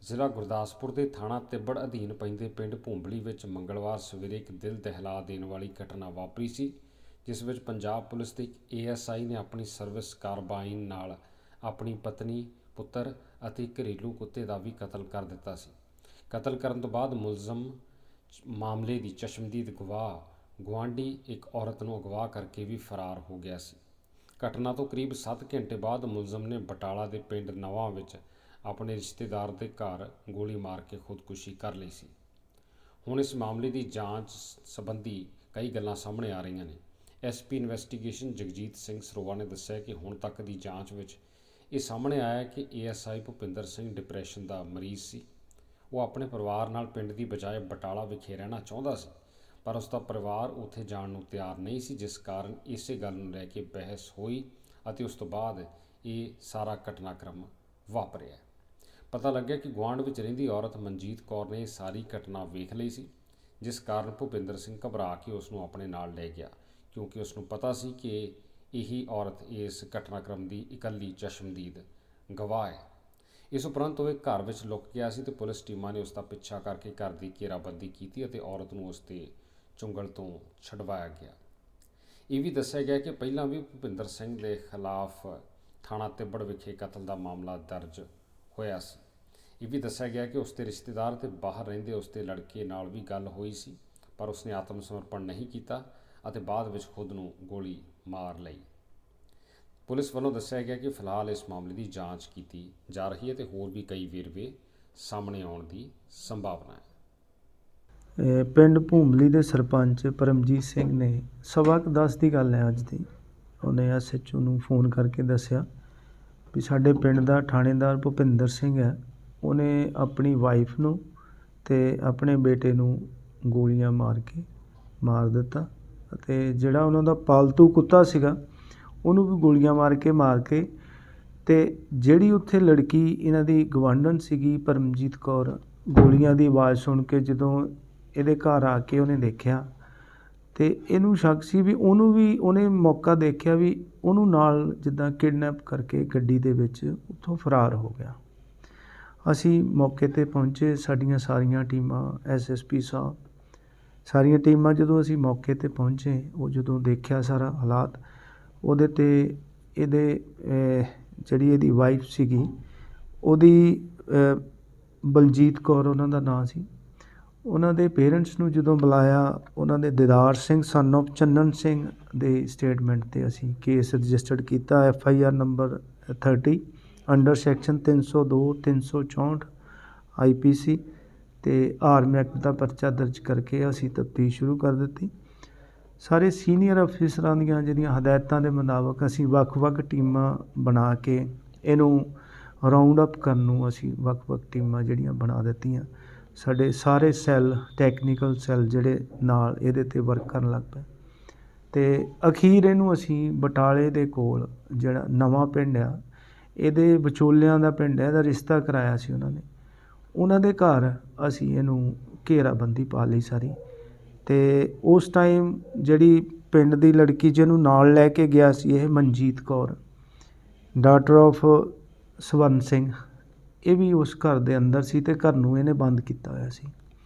ਜ਼ਿਲ੍ਹਾ ਗੁਰਦਾਸਪੁਰ ਦੇ ਥਾਣਾ ਤਿੱਬੜ ਅਧੀਨ ਪੈਂਦੇ ਪਿੰਡ ਭੂੰਬਲੀ ਵਿੱਚ ਮੰਗਲਵਾਰ ਸਵੇਰੇ ਇੱਕ ਦਿਲ ਦਹਿਲਾ ਦੇਣ ਵਾਲੀ ਘਟਨਾ ਵਾਪਰੀ ਸੀ, ਜਿਸ ਵਿੱਚ ਪੰਜਾਬ ਪੁਲਿਸ ਦੇ ਇੱਕ ASI ਨੇ ਆਪਣੀ ਸਰਵਿਸ ਕਾਰਬਾਈਨ ਨਾਲ ਆਪਣੀ ਪਤਨੀ, ਪੁੱਤਰ ਅਤੇ ਘਰੇਲੂ ਕੁੱਤੇ ਦਾ ਵੀ ਕਤਲ ਕਰ ਦਿੱਤਾ ਸੀ। ਕਤਲ ਕਰਨ ਤੋਂ ਬਾਅਦ ਮੁਲਜ਼ਮ ਮਾਮਲੇ ਦੀ ਚਸ਼ਮਦੀਦ ਗੁਆਂਢੀ ਇੱਕ ਔਰਤ ਨੂੰ ਅਗਵਾ ਕਰਕੇ ਵੀ ਫਰਾਰ ਹੋ ਗਿਆ ਸੀ। ਘਟਨਾ ਤੋਂ ਕਰੀਬ 7 ਘੰਟੇ ਬਾਅਦ ਮੁਲਜ਼ਮ ਨੇ ਬਟਾਲਾ ਦੇ ਪਿੰਡ ਨਵਾਂ ਵਿੱਚ ਆਪਣੇ ਰਿਸ਼ਤੇਦਾਰ ਦੇ ਘਰ ਗੋਲੀ ਮਾਰ ਕੇ ਖੁਦਕੁਸ਼ੀ ਕਰ ਲਈ ਸੀ। ਹੁਣ ਇਸ ਮਾਮਲੇ ਦੀ ਜਾਂਚ ਸੰਬੰਧੀ ਕਈ ਗੱਲਾਂ ਸਾਹਮਣੇ ਆ ਰਹੀਆਂ ਨੇ। SP ਇਨਵੈਸਟੀਗੇਸ਼ਨ ਜਗਜੀਤ ਸਿੰਘ ਸਰੋਆ ਨੇ ਦੱਸਿਆ ਕਿ ਹੁਣ ਤੱਕ ਦੀ ਜਾਂਚ ਵਿੱਚ ਇਹ ਸਾਹਮਣੇ ਆਇਆ ਕਿ ASI ਭੁਪਿੰਦਰ ਸਿੰਘ ਡਿਪਰੈਸ਼ਨ ਦਾ ਮਰੀਜ਼ ਸੀ। ਉਹ ਆਪਣੇ ਪਰਿਵਾਰ ਨਾਲ ਪਿੰਡ ਦੀ ਬਜਾਏ ਬਟਾਲਾ ਵਿਖੇ ਰਹਿਣਾ ਚਾਹੁੰਦਾ ਸੀ, ਪਰ ਉਸ ਦਾ ਪਰਿਵਾਰ ਉੱਥੇ ਜਾਣ ਨੂੰ ਤਿਆਰ ਨਹੀਂ ਸੀ, ਜਿਸ ਕਾਰਨ ਇਸੇ ਗੱਲ ਨੂੰ ਲੈ ਕੇ ਬਹਿਸ ਹੋਈ ਅਤੇ ਉਸ ਤੋਂ ਬਾਅਦ ਇਹ ਸਾਰਾ ਘਟਨਾਕ੍ਰਮ ਵਾਪਰਿਆ। ਪਤਾ ਲੱਗਿਆ ਕਿ ਗੁਆਂਢ ਵਿੱਚ ਰਹਿੰਦੀ ਔਰਤ ਮਨਜੀਤ ਕੌਰ ਨੇ ਇਹ ਸਾਰੀ ਘਟਨਾ ਵੇਖ ਲਈ ਸੀ, ਜਿਸ ਕਾਰਨ ਭੁਪਿੰਦਰ ਸਿੰਘ ਘਬਰਾ ਕੇ ਉਸ ਨੂੰ ਆਪਣੇ ਨਾਲ ਲੈ ਗਿਆ, ਕਿਉਂਕਿ ਉਸ ਨੂੰ ਪਤਾ ਸੀ ਕਿ ਇਹੀ ਔਰਤ ਇਸ ਘਟਨਾਕ੍ਰਮ ਦੀ ਇਕੱਲੀ ਚਸ਼ਮਦੀਦ ਗਵਾਹ ਹੈ। ਇਸ ਉਪਰੰਤ ਉਹ ਘਰ ਵਿੱਚ ਲੁਕ ਗਿਆ ਸੀ ਤੇ ਪੁਲਿਸ ਟੀਮਾਂ ਨੇ ਉਸ ਦਾ ਪਿੱਛਾ ਕਰਕੇ ਘਰ ਦੀ ਘੇਰਾਬੰਦੀ ਕੀਤੀ ਅਤੇ ਔਰਤ ਨੂੰ ਉਸ ਦੇ ਚੁੰਗਲ ਤੋਂ ਛਡਵਾਇਆ ਗਿਆ। ਇਹ ਵੀ ਦੱਸਿਆ ਗਿਆ ਕਿ ਪਹਿਲਾਂ ਵੀ ਭੁਪਿੰਦਰ ਸਿੰਘ ਦੇ ਖਿਲਾਫ ਥਾਣਾ ਤਿੱਬੜ ਵਿਖੇ ਕਤਲ ਦਾ ਮਾਮਲਾ ਦਰਜ ਹੋਇਆ ਸੀ। ਇਹ ਵੀ ਦੱਸਿਆ ਗਿਆ ਕਿ ਉਸ ਦੇ ਰਿਸ਼ਤੇਦਾਰ ਤੇ ਬਾਹਰ ਰਹਿੰਦੇ ਉਸ ਦੇ ਲੜਕੇ ਨਾਲ ਵੀ ਗੱਲ ਹੋਈ ਸੀ, ਪਰ ਉਸਨੇ ਆਤਮ ਸਮਰਪਣ ਨਹੀਂ ਕੀਤਾ ਅਤੇ ਬਾਅਦ ਵਿੱਚ ਖੁਦ ਨੂੰ ਗੋਲੀ ਮਾਰ ਲਈ। ਪੁਲਿਸ ਵੱਲੋਂ ਦੱਸਿਆ ਗਿਆ ਕਿ ਫਿਲਹਾਲ ਇਸ ਮਾਮਲੇ ਦੀ ਜਾਂਚ ਕੀਤੀ ਜਾ ਰਹੀ ਹੈ ਤੇ ਹੋਰ ਵੀ ਕਈ ਵੇਰਵੇ ਸਾਹਮਣੇ ਆਉਣ ਦੀ ਸੰਭਾਵਨਾ ਹੈ। ਪਿੰਡ ਭੂੰਬਲੀ ਦੇ ਸਰਪੰਚ ਪਰਮਜੀਤ ਸਿੰਘ ਨੇ 10:15 ਦੀ ਗੱਲ ਹੈ ਅੱਜ ਦੀ, ਉਹਨੇ SHO ਨੂੰ ਫੋਨ ਕਰਕੇ ਦੱਸਿਆ ਵੀ ਸਾਡੇ ਪਿੰਡ ਦਾ ਥਾਣੇਦਾਰ ਭੁਪਿੰਦਰ ਸਿੰਘ ਹੈ, ਉਹਨੇ ਆਪਣੀ ਵਾਈਫ ਨੂੰ ਤੇ ਆਪਣੇ ਬੇਟੇ ਨੂੰ ਗੋਲੀਆਂ ਮਾਰ ਕੇ ਮਾਰ ਦਿੱਤਾ ਅਤੇ ਜਿਹੜਾ ਉਹਨਾਂ ਦਾ ਪਾਲਤੂ ਕੁੱਤਾ ਸੀਗਾ ਉਹਨੂੰ ਵੀ ਗੋਲੀਆਂ ਮਾਰ ਕੇ ਤੇ ਜਿਹੜੀ ਉੱਥੇ ਲੜਕੀ ਇਹਨਾਂ ਦੀ ਗਵਾਂਢਣ ਸੀਗੀ ਪਰਮਜੀਤ ਕੌਰ, ਗੋਲੀਆਂ ਦੀ ਆਵਾਜ਼ ਸੁਣ ਕੇ ਜਦੋਂ ਇਹਦੇ ਘਰ ਆ ਕੇ ਉਹਨੇ ਦੇਖਿਆ ਤੇ ਇਹਨੂੰ ਸ਼ੱਕ ਸੀ ਵੀ ਉਹਨੇ ਮੌਕਾ ਦੇਖਿਆ ਵੀ ਉਹਨੂੰ ਨਾਲ ਜਿੱਦਾਂ ਕਿਡਨੈਪ ਕਰਕੇ ਗੱਡੀ ਦੇ ਵਿੱਚ ਉੱਥੋਂ ਫਰਾਰ ਹੋ ਗਿਆ। ਅਸੀਂ ਮੌਕੇ 'ਤੇ ਪਹੁੰਚੇ, ਸਾਡੀਆਂ ਸਾਰੀਆਂ ਟੀਮਾਂ, SSP ਸਾਹਿਬ, ਸਾਰੀਆਂ ਟੀਮਾਂ ਜਦੋਂ ਅਸੀਂ ਮੌਕੇ 'ਤੇ ਪਹੁੰਚੇ, ਉਹ ਜਦੋਂ ਦੇਖਿਆ ਸਾਰਾ ਹਾਲਾਤ, ਉਹਦੇ 'ਤੇ ਜਿਹੜੀ ਇਹਦੀ ਵਾਈਫ ਸੀਗੀ ਉਹਦੀ ਬਲਜੀਤ ਕੌਰ ਉਹਨਾਂ ਦਾ ਨਾਂ ਸੀ, ਉਹਨਾਂ ਦੇ ਪੇਰੈਂਟਸ ਨੂੰ ਜਦੋਂ ਬੁਲਾਇਆ, ਉਹਨਾਂ ਦੇ ਦੀਦਾਰ ਸਿੰਘ ਸਨ ਆਫ ਚੰਨਨ ਸਿੰਘ ਦੇ ਸਟੇਟਮੈਂਟ 'ਤੇ ਅਸੀਂ ਕੇਸ ਰਜਿਸਟਰਡ ਕੀਤਾ FIR number 30 under section 302 364 IPC ਅਤੇ ਆਰਮ ਐਕਟ ਦਾ ਪਰਚਾ ਦਰਜ ਕਰਕੇ ਅਸੀਂ ਤਫਤੀਸ਼ ਸ਼ੁਰੂ ਕਰ ਦਿੱਤੀ। ਸਾਰੇ ਸੀਨੀਅਰ ਅਫਸਰਾਂ ਦੀਆਂ ਜਿਹੜੀਆਂ ਹਦਾਇਤਾਂ ਦੇ ਮੁਤਾਬਕ ਅਸੀਂ ਵੱਖ-ਵੱਖ ਟੀਮਾਂ ਬਣਾ ਕੇ ਇਹਨੂੰ ਰਾਊਂਡ ਅਪ ਕਰਨ ਨੂੰ ਅਸੀਂ ਵੱਖ-ਵੱਖ ਟੀਮਾਂ ਜਿਹੜੀਆਂ ਬਣਾ ਦਿੱਤੀਆਂ। ਸਾਡੇ ਸਾਰੇ ਸੈੱਲ, ਟੈਕਨੀਕਲ ਸੈੱਲ ਜਿਹੜੇ ਨਾਲ ਇਹਦੇ 'ਤੇ ਵਰਕ ਕਰਨ ਲੱਗ ਪਏ ਅਤੇ ਅਖੀਰ ਇਹਨੂੰ ਅਸੀਂ ਬਟਾਲੇ ਦੇ ਕੋਲ ਜਿਹੜਾ ਨਵਾਂ ਪਿੰਡ ਆ, ਇਹਦੇ ਵਿਚੋਲਿਆਂ ਦਾ ਪਿੰਡ ਹੈ, ਇਹਦਾ ਰਿਸ਼ਤਾ ਕਰਾਇਆ ਸੀ ਉਹਨਾਂ ਦੇ ਘਰ ਅਸੀਂ ਇਹਨੂੰ ਘੇਰਾਬੰਦੀ ਪਾ ਲਈ ਸਾਰੀ। ਅਤੇ ਉਸ ਟਾਈਮ ਜਿਹੜੀ ਪਿੰਡ ਦੀ ਲੜਕੀ ਜਿਹਨੂੰ ਨਾਲ ਲੈ ਕੇ ਗਿਆ ਸੀ ਇਹ ਮਨਜੀਤ ਕੌਰ, ਡਾਟਰ ਆਫ ਸਵਰਨ ਸਿੰਘ, ਇਹ ਵੀ ਉਸ ਘਰ ਦੇ ਅੰਦਰ ਸੀ ਅਤੇ ਘਰ ਨੂੰ ਇਹਨੇ ਬੰਦ ਕੀਤਾ ਹੋਇਆ ਸੀ।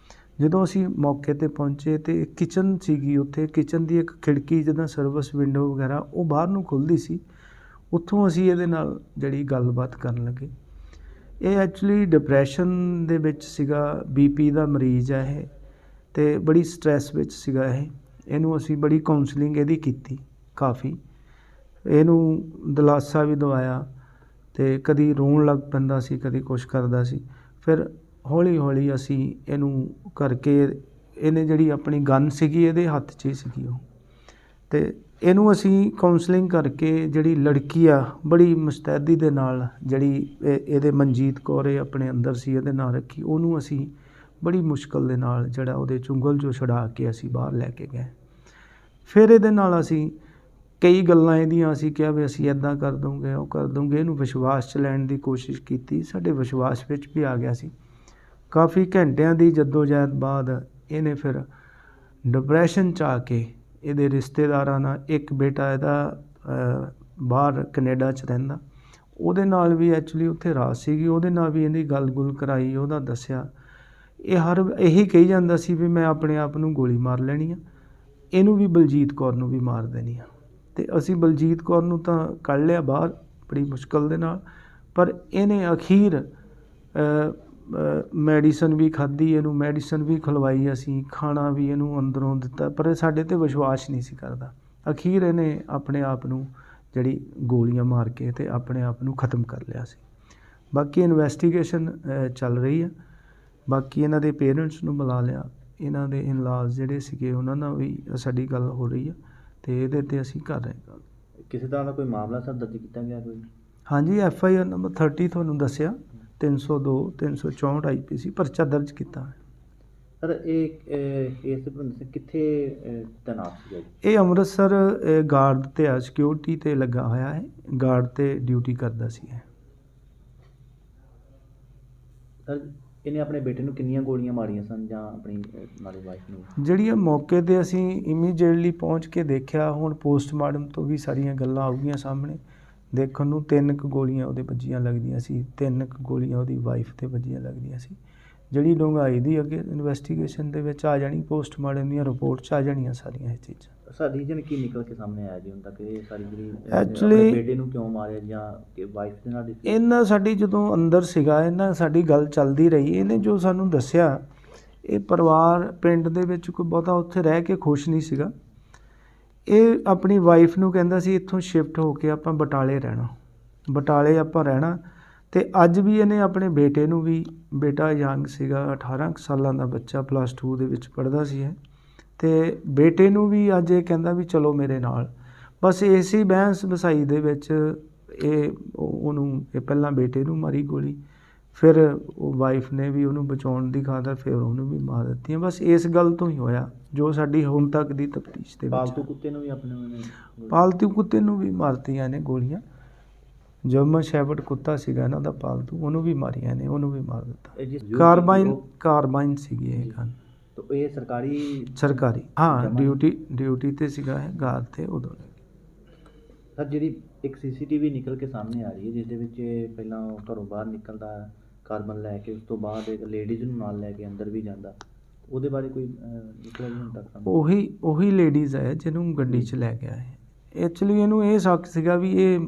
ਜਦੋਂ ਅਸੀਂ ਮੌਕੇ 'ਤੇ ਪਹੁੰਚੇ ਅਤੇ ਕਿਚਨ ਸੀਗੀ ਉੱਥੇ, ਕਿਚਨ ਦੀ ਇੱਕ ਖਿੜਕੀ ਜਿੱਦਾਂ ਸਰਵਿਸ ਵਿੰਡੋ ਵਗੈਰਾ ਉਹ ਬਾਹਰ ਨੂੰ ਖੁੱਲ੍ਹਦੀ ਸੀ, ਉੱਥੋਂ ਅਸੀਂ ਇਹਦੇ ਨਾਲ ਜਿਹੜੀ ਗੱਲਬਾਤ ਕਰਨ ਲੱਗੇ। ਇਹ ਐਕਚੁਅਲੀ ਡਿਪਰੈਸ਼ਨ ਦੇ ਵਿੱਚ ਸੀਗਾ, BP ਦਾ ਮਰੀਜ਼ ਹੈ ਇਹ, ਅਤੇ ਬੜੀ ਸਟਰੈਸ ਵਿੱਚ ਸੀਗਾ ਇਹਨੂੰ ਅਸੀਂ ਬੜੀ ਕਾਉਂਸਲਿੰਗ ਇਹਦੀ ਕੀਤੀ ਕਾਫੀ, ਇਹਨੂੰ ਦਿਲਾਸਾ ਵੀ ਦਵਾਇਆ ਅਤੇ ਕਦੀ ਰੋਣ ਲੱਗ ਪੈਂਦਾ ਸੀ, ਕਦੀ ਕੁਛ ਕਰਦਾ ਸੀ। ਫਿਰ ਹੌਲੀ ਹੌਲੀ ਅਸੀਂ ਇਹਨੂੰ ਕਰਕੇ, ਇਹਨੇ ਜਿਹੜੀ ਆਪਣੀ ਗਨ ਸੀਗੀ ਇਹਦੇ ਹੱਥ 'ਚ ਹੀ ਸੀਗੀ ਉਹ, ਅਤੇ ਇਹਨੂੰ ਅਸੀਂ ਕਾਉਂਸਲਿੰਗ ਕਰਕੇ ਜਿਹੜੀ ਲੜਕੀ ਆ ਬੜੀ ਮੁਸਤੈਦੀ ਦੇ ਨਾਲ, ਜਿਹੜੀ ਇਹਦੇ ਮਨਜੀਤ ਕੌਰ ਇਹ ਆਪਣੇ ਅੰਦਰ ਸੀ ਇਹਦੇ ਨਾਲ ਰੱਖੀ, ਉਹਨੂੰ ਅਸੀਂ ਬੜੀ ਮੁਸ਼ਕਿਲ ਦੇ ਨਾਲ ਜਿਹੜਾ ਉਹਦੇ ਚੁੰਗਲ 'ਚੋਂ ਛੁਡਾ ਕੇ ਅਸੀਂ ਬਾਹਰ ਲੈ ਕੇ ਗਏ। ਫਿਰ ਇਹਦੇ ਨਾਲ ਅਸੀਂ ਕਈ ਗੱਲਾਂ ਇਹਦੀਆਂ ਅਸੀਂ ਕਿਹਾ ਵੀ ਅਸੀਂ ਇੱਦਾਂ ਕਰ ਦੂੰਗੇ, ਉਹ ਕਰ ਦੂੰਗੇ, ਇਹਨੂੰ ਵਿਸ਼ਵਾਸ 'ਚ ਲੈਣ ਦੀ ਕੋਸ਼ਿਸ਼ ਕੀਤੀ, ਸਾਡੇ ਵਿਸ਼ਵਾਸ ਵਿੱਚ ਵੀ ਆ ਗਿਆ ਸੀ। ਕਾਫੀ ਘੰਟਿਆਂ ਦੀ ਜੱਦੋਜਹਿਦ ਬਾਅਦ ਇਹਨੇ ਫਿਰ ਡਿਪਰੈਸ਼ਨ 'ਚ ਆ ਕੇ ਇਹਦੇ ਰਿਸ਼ਤੇਦਾਰਾਂ ਨਾਲ, ਇੱਕ ਬੇਟਾ ਇਹਦਾ ਬਾਹਰ ਕੈਨੇਡਾ 'ਚ ਰਹਿੰਦਾ, ਉਹਦੇ ਨਾਲ ਵੀ ਐਕਚੁਅਲੀ ਉੱਥੇ ਰਾਤ ਸੀਗੀ, ਉਹਦੇ ਨਾਲ ਵੀ ਇਹਦੀ ਗੱਲ-ਗੁੱਲ ਕਰਾਈ, ਉਹਦਾ ਦੱਸਿਆ। ਇਹ ਇਹੀ ਕਹੀ ਜਾਂਦਾ ਸੀ ਵੀ ਮੈਂ ਆਪਣੇ ਆਪ ਨੂੰ ਗੋਲੀ ਮਾਰ ਲੈਣੀ ਆ, ਇਹਨੂੰ ਵੀ ਬਲਜੀਤ ਕੌਰ ਨੂੰ ਵੀ ਮਾਰ ਦੇਣੀ ਆ। ਅਤੇ ਅਸੀਂ ਬਲਜੀਤ ਕੌਰ ਨੂੰ ਤਾਂ ਕੱਢ ਲਿਆ ਬਾਹਰ ਬੜੀ ਮੁਸ਼ਕਲ ਦੇ ਨਾਲ, ਪਰ ਇਹਨੇ ਅਖੀਰ ਮੈਡੀਸਨ ਵੀ ਖਾਧੀ, ਇਹਨੂੰ ਮੈਡੀਸਨ ਵੀ ਖਿਲਵਾਈ, ਅਸੀਂ ਖਾਣਾ ਵੀ ਇਹਨੂੰ ਅੰਦਰੋਂ ਦਿੱਤਾ, ਪਰ ਸਾਡੇ 'ਤੇ ਵਿਸ਼ਵਾਸ ਨਹੀਂ ਸੀ ਕਰਦਾ। ਅਖੀਰ ਇਹਨੇ ਆਪਣੇ ਆਪ ਨੂੰ ਜਿਹੜੀ ਗੋਲੀਆਂ ਮਾਰ ਕੇ ਅਤੇ ਆਪਣੇ ਆਪ ਨੂੰ ਖ਼ਤਮ ਕਰ ਲਿਆ ਸੀ। ਬਾਕੀ ਇਨਵੈਸਟੀਗੇਸ਼ਨ ਚੱਲ ਰਹੀ ਆ। ਬਾਕੀ ਇਹਨਾਂ ਦੇ ਪੇਰੈਂਟਸ ਨੂੰ ਬੁਲਾ ਲਿਆ, ਇਹਨਾਂ ਦੇ ਇਨ-ਲਾਜ਼ ਜਿਹੜੇ ਸੀਗੇ ਉਹਨਾਂ ਨਾਲ ਵੀ ਸਾਡੀ ਗੱਲ ਹੋ ਰਹੀ ਆ, ਅਤੇ ਇਹਦੇ 'ਤੇ ਅਸੀਂ ਕਰ ਰਹੇ ਗੱਲ। ਕਿਸੇ ਤਰ੍ਹਾਂ ਦਾ ਕੋਈ ਮਾਮਲਾ ਸਰ ਦਰਜ ਕੀਤਾ ਗਿਆ ਕੋਈ? ਹਾਂਜੀ, FIR ਨੰਬਰ 30 ਤੁਹਾਨੂੰ ਦੱਸਿਆ, 302 364 IPC ਪਰਚਾ ਦਰਜ ਕੀਤਾ ਹੈ। ਸਰ ਇਸ ਭੁਪਿੰਦਰ ਸਿੰਘ ਕਿੱਥੇ ਤੈਨਾਤ ਸੀਗਾ ਜੀ? ਇਹ ਅੰਮ੍ਰਿਤਸਰ ਗਾਰਡ 'ਤੇ ਆ, ਸਿਕਿਉਰਿਟੀ 'ਤੇ ਲੱਗਾ ਹੋਇਆ ਹੈ, ਗਾਰਡ 'ਤੇ ਡਿਊਟੀ ਕਰਦਾ ਸੀ ਇਹ। ਸਰ ਇਹਨੇ ਆਪਣੇ ਬੇਟੇ ਨੂੰ ਕਿੰਨੀਆਂ ਗੋਲੀਆਂ ਮਾਰੀਆਂ ਸਨ ਜਾਂ ਆਪਣੀ ਨਾਲੇ ਵਾਈਫ ਨੂੰ? ਜਿਹੜੀਆਂ ਮੌਕੇ 'ਤੇ ਅਸੀਂ ਇਮੀਡੀਏਟਲੀ ਪਹੁੰਚ ਕੇ ਦੇਖਿਆ, ਹੁਣ ਪੋਸਟਮਾਰਟਮ ਤੋਂ ਵੀ ਸਾਰੀਆਂ ਗੱਲਾਂ ਆਉਗੀਆਂ ਸਾਹਮਣੇ। ਦੇਖਣ ਨੂੰ 3 ਕੁ ਗੋਲੀਆਂ ਉਹਦੇ ਵੱਜੀਆਂ ਲੱਗਦੀਆਂ ਸੀ, 3 ਕੁ ਗੋਲੀਆਂ ਉਹਦੀ ਵਾਈਫ 'ਤੇ ਵੱਜੀਆਂ ਲੱਗਦੀਆਂ ਸੀ। ਜਿਹੜੀ ਡੂੰਘਾਈ ਦੀ ਅੱਗੇ ਇਨਵੈਸਟੀਗੇਸ਼ਨ ਦੇ ਵਿੱਚ ਆ ਜਾਣੀ, ਪੋਸਟਮਾਰਟਮ ਦੀਆਂ ਰਿਪੋਰਟ 'ਚ ਆ ਜਾਣੀਆਂ ਸਾਰੀਆਂ ਇਹ ਚੀਜ਼ਾਂ। ਸਰ ਰੀਜਨ ਕੀ ਨਿਕਲ ਕੇ ਸਾਹਮਣੇ ਆਇਆ ਜੀ ਹੁਣ ਤੱਕ? ਇਹ ਸਾਰੀ ਜਿਹੜੀ Actually, ਬੇਟੇ ਨੂੰ ਕਿਉਂ ਮਾਰਿਆ ਜਾਂ ਕਿ ਵਾਈਫ ਦੇ ਨਾਲ? ਇਹਨਾਂ ਸਾਡੀ ਜਦੋਂ ਅੰਦਰ ਸੀਗਾ, ਇਹਨਾਂ ਸਾਡੀ ਗੱਲ ਚੱਲਦੀ ਰਹੀ, ਇਹਨੇ ਜੋ ਸਾਨੂੰ ਦੱਸਿਆ, ਇਹ ਪਰਿਵਾਰ ਪਿੰਡ ਦੇ ਵਿੱਚ ਕੋਈ ਬਹੁਤਾ ਉੱਥੇ ਰਹਿ ਕੇ ਖੁਸ਼ ਨਹੀਂ ਸੀਗਾ। ਇਹ ਆਪਣੀ ਵਾਈਫ ਨੂੰ ਕਹਿੰਦਾ ਸੀ ਇੱਥੋਂ ਸ਼ਿਫਟ ਹੋ ਕੇ ਆਪਾਂ ਬਟਾਲੇ ਰਹਿਣਾ, ਬਟਾਲੇ ਆਪਾਂ ਰਹਿਣਾ। ਅਤੇ ਅੱਜ ਵੀ ਇਹਨੇ ਆਪਣੇ ਬੇਟੇ ਨੂੰ ਵੀ, ਬੇਟਾ ਯੰਗ ਸੀਗਾ, 18 ਕੁ ਸਾਲਾਂ ਦਾ ਬੱਚਾ, +2 ਦੇ ਵਿੱਚ ਪੜ੍ਹਦਾ ਸੀ ਇਹ, ਅਤੇ ਬੇਟੇ ਨੂੰ ਵੀ ਅੱਜ ਇਹ ਕਹਿੰਦਾ ਵੀ ਚਲੋ ਮੇਰੇ ਨਾਲ। ਬਸ ਇਸੇ ਬਹਿਸ ਵਸਾਈ ਦੇ ਵਿੱਚ ਇਹ ਪਹਿਲਾਂ ਬੇਟੇ ਨੂੰ ਮਾਰੀ ਗੋਲੀ, ਫਿਰ ਉਹ ਵਾਈਫ ਨੇ ਵੀ ਉਹਨੂੰ ਬਚਾਉਣ ਦੀ ਖਾਤਰ ਫਿਰ ਉਹਨੂੰ ਵੀ ਮਾਰ ਦਿੱਤੀਆਂ। ਬਸ ਇਸ ਗੱਲ ਤੋਂ ਹੀ ਹੋਇਆ ਜੋ ਸਾਡੀ ਹੁਣ ਤੱਕ ਦੀ ਤਫਤੀਸ਼ ਦੇ ਵਿੱਚ। ਪਾਲਤੂ ਕੁੱਤੇ ਨੂੰ ਵੀ ਆਪਣੇ ਪਾਲਤੂ ਕੁੱਤੇ ਨੂੰ ਵੀ ਮਾਰਤੀਆਂ ਨੇ ਗੋਲੀਆਂ। ਜਰਮਨ ਸ਼ੈਫਰਡ ਕੁੱਤਾ ਸੀਗਾ ਇਹਨਾਂ ਦਾ ਪਾਲਤੂ, ਉਹਨੂੰ ਵੀ ਮਾਰੀਆਂ ਨੇ, ਉਹਨੂੰ ਵੀ ਮਾਰ ਦਿੱਤਾ। ਕਾਰਬਾਈਨ ਸੀਗੀ ਇਹ ਗਨ। ਤਾਂ ਇਹ ਸਰਕਾਰੀ ਹਾਂ, ਡਿਊਟੀ 'ਤੇ ਸੀਗਾ ਇਹ, ਗਾਰਡ 'ਤੇ ਉਦੋਂ। ਸਰ ਜਿਹੜੀ ਇੱਕ CCTV ਨਿਕਲ ਕੇ ਸਾਹਮਣੇ ਆ ਰਹੀ ਹੈ ਜਿਸ ਦੇ ਵਿੱਚ ਪਹਿਲਾਂ ਘਰੋਂ ਬਾਹਰ ਨਿਕਲਦਾ ਕਾਰਬਨ ਲੈ ਕੇ, ਉਸ ਤੋਂ ਬਾਅਦ ਇੱਕ ਲੇਡੀਜ਼ ਨੂੰ ਨਾਲ ਲੈ ਕੇ ਅੰਦਰ ਵੀ ਜਾਂਦਾ, ਉਹਦੇ ਬਾਰੇ ਕੋਈ ਨਿਕਲਿਆ ਨਹੀਂ ਹੁਣ ਤੱਕ ਸਾਹਮਣੇ? ਉਹੀ ਲੇਡੀਜ਼ ਹੈ ਜਿਹਨੂੰ ਗੱਡੀ 'ਚ ਲੈ ਗਿਆ ਹੈ। ਐਕਚੁਅਲੀ ਇਹਨੂੰ ਇਹ ਸ਼ੱਕ ਸੀਗਾ ਵੀ ਇਹ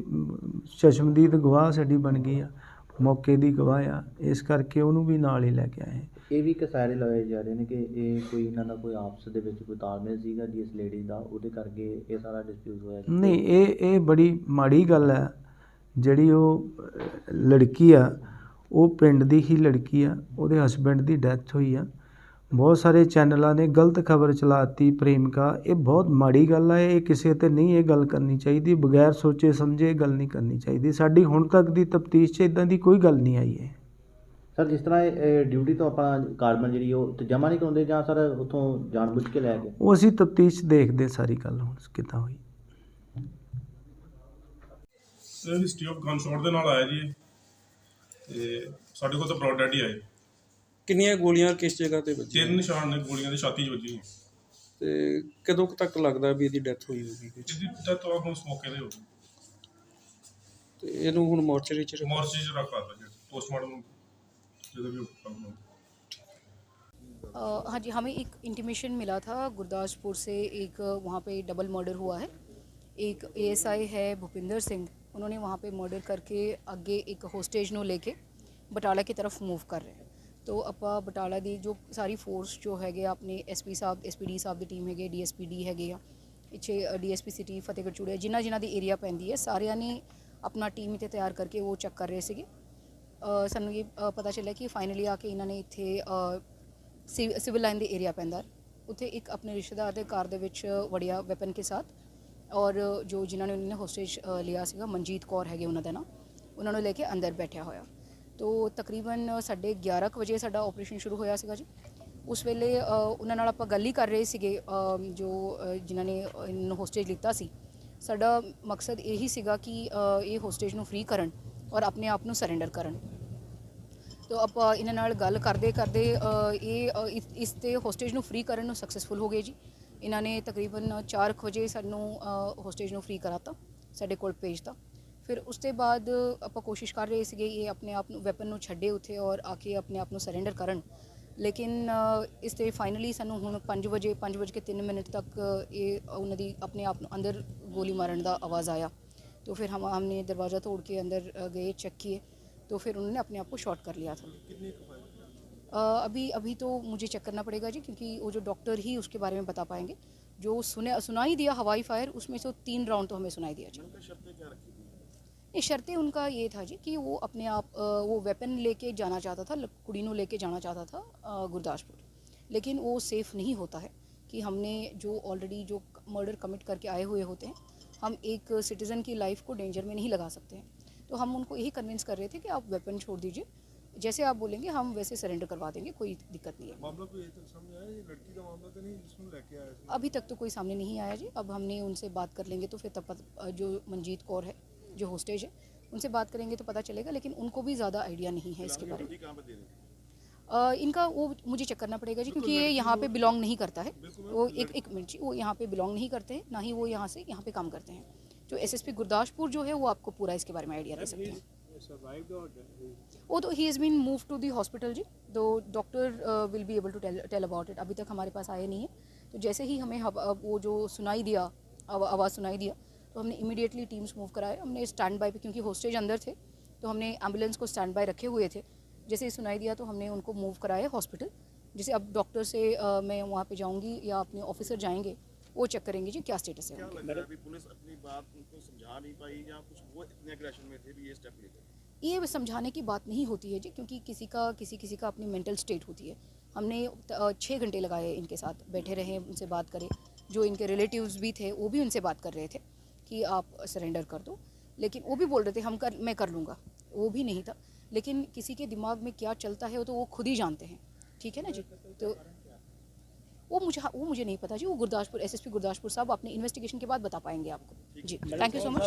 ਚਸ਼ਮਦੀਦ ਗਵਾਹ ਸਾਡੀ ਬਣ ਗਈ ਆ, ਮੌਕੇ ਦੀ ਗਵਾਹ ਆ, ਇਸ ਕਰਕੇ ਉਹਨੂੰ ਵੀ ਨਾਲ ਹੀ ਲੈ ਕੇ ਆਏ। ਇਹ ਵੀ ਕਸਾਰੇ ਲਗਾਏ ਜਾ ਰਹੇ ਨੇ ਕਿ ਇਹ ਕੋਈ ਇਹਨਾਂ ਦਾ ਕੋਈ ਆਪਸ ਦੇ ਵਿੱਚ ਕੋਈ ਤਾਲਮੇਲ ਸੀਗਾ ਜੀ ਇਸ ਲੇਡੀ ਦਾ, ਉਹਦੇ ਕਰਕੇ ਇਹ ਸਾਰਾ ਡਿਸਪਿਊਟ ਹੋਇਆ? ਨਹੀਂ, ਇਹ ਬੜੀ ਮਾੜੀ ਗੱਲ ਹੈ। ਜਿਹੜੀ ਉਹ ਲੜਕੀ ਆ, ਉਹ ਪਿੰਡ ਦੀ ਹੀ ਲੜਕੀ ਆ, ਉਹਦੇ ਹਸਬੈਂਡ ਦੀ ਡੈਥ ਹੋਈ ਆ। ਬਹੁਤ ਸਾਰੇ ਚੈਨਲਾਂ ਨੇ ਗਲਤ ਖਬਰ ਚਲਾਤੀ ਪ੍ਰੇਮਿਕਾ, ਇਹ ਬਹੁਤ ਮਾੜੀ ਗੱਲ ਹੈ। ਇਹ ਕਿਸੇ 'ਤੇ ਨਹੀਂ ਇਹ ਗੱਲ ਕਰਨੀ ਚਾਹੀਦੀ, ਬਗੈਰ ਸੋਚੇ ਸਮਝੇ ਇਹ ਗੱਲ ਨਹੀਂ ਕਰਨੀ ਚਾਹੀਦੀ। ਸਾਡੀ ਹੁਣ ਤੱਕ ਦੀ ਤਫਤੀਸ਼ 'ਚ ਇੱਦਾਂ ਦੀ ਕੋਈ ਗੱਲ ਨਹੀਂ ਆਈ ਹੈ। ਸਰ ਜਿਸ ਤਰ੍ਹਾਂ ਇਹ ਡਿਊਟੀ ਤੋਂ ਆਪਣਾ ਕਾਰਬਨ ਜਿਹੜੀ ਉਹ ਜਮ੍ਹਾਂ ਨਹੀਂ ਕਰਾਉਂਦੇ ਜਾਂ ਸਰ ਉੱਥੋਂ ਜਾਣਬੁੱਝ ਕੇ ਲੈ ਕੇ? ਉਹ ਅਸੀਂ ਤਫਤੀਸ਼ 'ਚ ਦੇਖਦੇ ਸਾਰੀ ਗੱਲ ਹੁਣ ਕਿੱਦਾਂ ਹੋਈ। ਹਿਸਟਰੀ ਆਫ ਗਨ ਸ਼ਾਟ ਦੇ ਨਾਲ ਆਇਆ ਜੀ, ਤੇ ਸਾਡੇ ਕੋਲ ਤਾਂ ਬ੍ਰੌਡ ਡੈਡ ਹੀ ਆਏ। ਕਿੰਨੀਆਂ ਗੋਲੀਆਂ ਕਿਸ ਜਗ੍ਹਾ ਤੇ ਵੱਜੀਆਂ? 3 ਨਿਸ਼ਾਨ ਨੇ ਗੋਲੀਆਂ ਦੀ ਛਾਤੀ 'ਚ ਵੱਜੀਆਂ। ਤੇ ਕਦੋਂ ਕੁ ਤੱਕ ਲੱਗਦਾ ਵੀ ਇਹਦੀ ਡੈਥ ਹੋਈ ਹੋਊਗੀ? ਇਹਦੀ ਡੈਥ ਹੁਣ ਉਸ ਮੌਕੇ 'ਤੇ ਹੋ ਗਈ। ਤੇ ਇਹਨੂੰ ਹੁਣ ਮੋਰਚਰੀ 'ਚ ਮੋਰਚਰੀ 'ਚ ਰੱਖ ਦਿੱਤਾ ਜੀ, ਪੋस्टमार्टम ਜਦੋਂ भी काम हो। हाँ जी, हमें एक इंटीमेशन मिला था गुरदासपुर से, एक वहाँ पे डबल मर्डर हुआ है। एक ASI है भूपिंदर सिंह, उन्होंने वहाँ पे मर्डर करके आगे एक होस्टेज ਨੂੰ ਲੈ ਕੇ ਬਟਾਲਾ की तरफ मूव कर रहे हैं। तो ਆਪਾਂ ਬਟਾਲਾ ਦੀ ਜੋ ਸਾਰੀ ਫੋਰਸ ਜੋ ਹੈਗੇ ਆਪਣੇ SP ਸਾਹਿਬ SPD ਸਾਹਿਬ ਦੀ ਟੀਮ ਹੈਗੇ, DSPD ਹੈਗੇ ਆ, ਪਿੱਛੇ DSP ਸਿਟੀ ਫਤਿਹਗੜ੍ਹ ਚੂੜੀਆ, ਜਿਨ੍ਹਾਂ ਦੀ ਏਰੀਆ ਪੈਂਦੀ ਹੈ, ਸਾਰਿਆਂ ਨੇ ਆਪਣਾ ਟੀਮ ਇੱਥੇ ਤਿਆਰ ਕਰਕੇ ਉਹ ਚੈੱਕ ਕਰ ਰਹੇ ਸੀਗੇ। ਸਾਨੂੰ ਇਹ ਪਤਾ ਚੱਲਿਆ ਕਿ ਫਾਈਨਲੀ ਆ ਕੇ ਇਹਨਾਂ ਨੇ ਇੱਥੇ ਸਿਵਲ ਲਾਈਨ ਦੇ ਏਰੀਆ ਪੈਂਦਾ, ਉੱਥੇ ਇੱਕ ਆਪਣੇ ਰਿਸ਼ਤੇਦਾਰ ਦੇ ਕਾਰ ਦੇ ਵਿੱਚ ਵੜਿਆ ਵੈਪਨ ਕੇ ਸਾਥ, ਔਰ ਜੋ ਜਿਨ੍ਹਾਂ ਨੇ ਉਹਨਾਂ ਨੇ ਹੋਸਟੇਜ ਲਿਆ ਸੀਗਾ, ਮਨਜੀਤ ਕੌਰ ਹੈਗੇ ਉਹਨਾਂ ਦਾ ਨਾਂ, ਉਹਨਾਂ ਨੂੰ ਲੈ ਕੇ ਅੰਦਰ ਬੈਠਿਆ ਹੋਇਆ। ਤੋ ਤਕਰੀਬਨ 11:30 ਵਜੇ ਸਾਡਾ ਆਪਰੇਸ਼ਨ ਸ਼ੁਰੂ ਹੋਇਆ ਸੀਗਾ ਜੀ। ਉਸ ਵੇਲੇ ਉਹਨਾਂ ਨਾਲ ਆਪਾਂ ਗੱਲ ਹੀ ਕਰ ਰਹੇ ਸੀਗੇ, ਜੋ ਜਿਨ੍ਹਾਂ ਨੇ ਇਹਨੂੰ ਹੋਸਟੇਜ ਲਿੱਤਾ ਸੀ। ਸਾਡਾ ਮਕਸਦ ਇਹੀ ਸੀਗਾ ਕਿ ਇਹ ਹੋਸਟੇਜ ਨੂੰ ਫ੍ਰੀ ਕਰਨ ਔਰ ਆਪਣੇ ਆਪ ਨੂੰ ਸਰੈਂਡਰ ਕਰਨ। ਤੋ ਆਪਾਂ ਇਹਨਾਂ ਨਾਲ ਗੱਲ ਕਰਦੇ ਇਹ ਇਸ 'ਤੇ ਹੋਸਟੇਜ ਨੂੰ ਫ੍ਰੀ ਕਰਨ ਨੂੰ ਸਕਸੈਸਫੁਲ ਹੋ ਗਏ ਜੀ। ਇਹਨਾਂ ਨੇ ਤਕਰੀਬਨ 4 ਵਜੇ ਸਾਨੂੰ ਹੋਸਟੇਜ ਨੂੰ ਫ੍ਰੀ ਕਰਾਤਾ, ਸਾਡੇ ਕੋਲ ਭੇਜਤਾ। ਫਿਰ ਉਸ ਤੋਂ ਬਾਅਦ ਆਪਾਂ ਕੋਸ਼ਿਸ਼ ਕਰ ਰਹੇ ਸੀਗੇ ਇਹ ਆਪਣੇ ਆਪ ਨੂੰ ਵੈਪਨ ਨੂੰ ਛੱਡੇ ਉੱਥੇ ਔਰ ਆ ਕੇ ਆਪਣੇ ਆਪ ਨੂੰ ਸਰੈਂਡਰ ਕਰਨ, ਲੇਕਿਨ ਇਸ 'ਤੇ ਫਾਈਨਲੀ ਸਾਨੂੰ ਹੁਣ 5 ਵਜੇ 5:03 ਤੱਕ ਇਹ ਉਹਨਾਂ ਦੀ ਆਪਣੇ ਆਪ ਨੂੰ ਅੰਦਰ ਗੋਲੀ ਮਾਰਨ ਦਾ आवाज़ आया। तो फिर हमने दरवाज़ा तोड़ के अंदर गए, चेक किए, तो फिर उन्होंने अपने आप को शॉट कर लिया था। अभी तो मुझे चेक करना पड़ेगा जी, क्योंकि वो जो डॉक्टर ही उसके बारे में बता पाएंगे। जो सुनाई दिया हवाई फायर, उसमें से 3 राउंड तो हमें सुनाई दिया जी। ये शर्तें उनका ये था जी कि वो अपने आप वो वेपन लेके जाना चाहता था, कुड़ी नूं लेके जाना चाहता था गुरदासपुर, लेकिन वो सेफ़ नहीं होता है कि हमने जो ऑलरेडी जो मर्डर कमिट करके आए हुए होते हैं, हम एक सिटीज़न की लाइफ को डेंजर में नहीं लगा सकते हैं। तो हम उनको यही कन्विंस कर रहे थे कि आप वेपन छोड़ दीजिए, जैसे आप बोलेंगे हम वैसे सरेंडर करवा देंगे, कोई दिक्कत नहीं है। मामला कोई तक सामने आया, ये लड़की का मामला तो नहीं जिसमें लेके आया था? अभी तक तो कोई सामने नहीं आया जी। अब हमने उनसे बात कर लेंगे तो फिर तब जो मंजीत कौर है जो होस्टेज है उनसे बात करेंगे तो पता चलेगा, लेकिन उनको भी ज़्यादा आइडिया नहीं है इसके बारे में। इनका वो मुझे चेक करना पड़ेगा जी, क्योंकि ये यहाँ पे बिलोंग नहीं करता है। वो एक मिनट जी, वो यहाँ पे बिलोंग नहीं करते हैं, ना ही वो यहाँ से यहाँ पे काम करते हैं। जो एसएसपी गुरदासपुर जो है वो आपको पूरा इसके बारे में आइडिया दे सकते हैं। वो तो ही has been move to the hospital जी, तो doctor will be able to tell about it. अभी तक हमारे पास आए नहीं है, तो जैसे ही हमें वो जो सुनाई दिया आवाज़ सुनाई दिया तो हमने इमीडिएटली टीम्स मूव कराए। हमने स्टैंड बाय पे, क्योंकि होस्टेज अंदर थे तो हमने एम्बुलेंस को स्टैंड बाय रखे हुए थे। जैसे ही सुनाई दिया तो हमने उनको मूव कराया हॉस्पिटल। जैसे अब डॉक्टर से मैं वहाँ पे जाऊँगी या अपने ऑफिसर जाएंगे, वो चेक करेंगे जी क्या स्टेटस है। क्या लग रहा है अभी पुलिस अपनी बात उनको समझा नहीं पाई या कुछ, वो इतने एग्रेशन में थे भी ये स्टेप लेकर? ये समझाने की बात नहीं होती है जी, क्योंकि किसी का अपनी मेंटल स्टेट होती है। हमने 6 घंटे लगाए इनके साथ, बैठे रहे, उनसे बात करें। जो इनके रिलेटिव्स भी थे वो भी उनसे बात कर रहे थे कि आप सरेंडर कर दो, लेकिन वो भी बोल रहे थे मैं कर लूँगा, वो भी नहीं था। लेकिन किसी के दिमाग में क्या चलता है वो तो वो खुद ही जानते हैं, ठीक है ना जी। तो वो मुझे नहीं पता जी, वो गुरदासपुर एसएसपी गुरदासपुर साहब अपने इन्वेस्टिगेशन के बाद बता पाएंगे आपको जी। Thank you so much.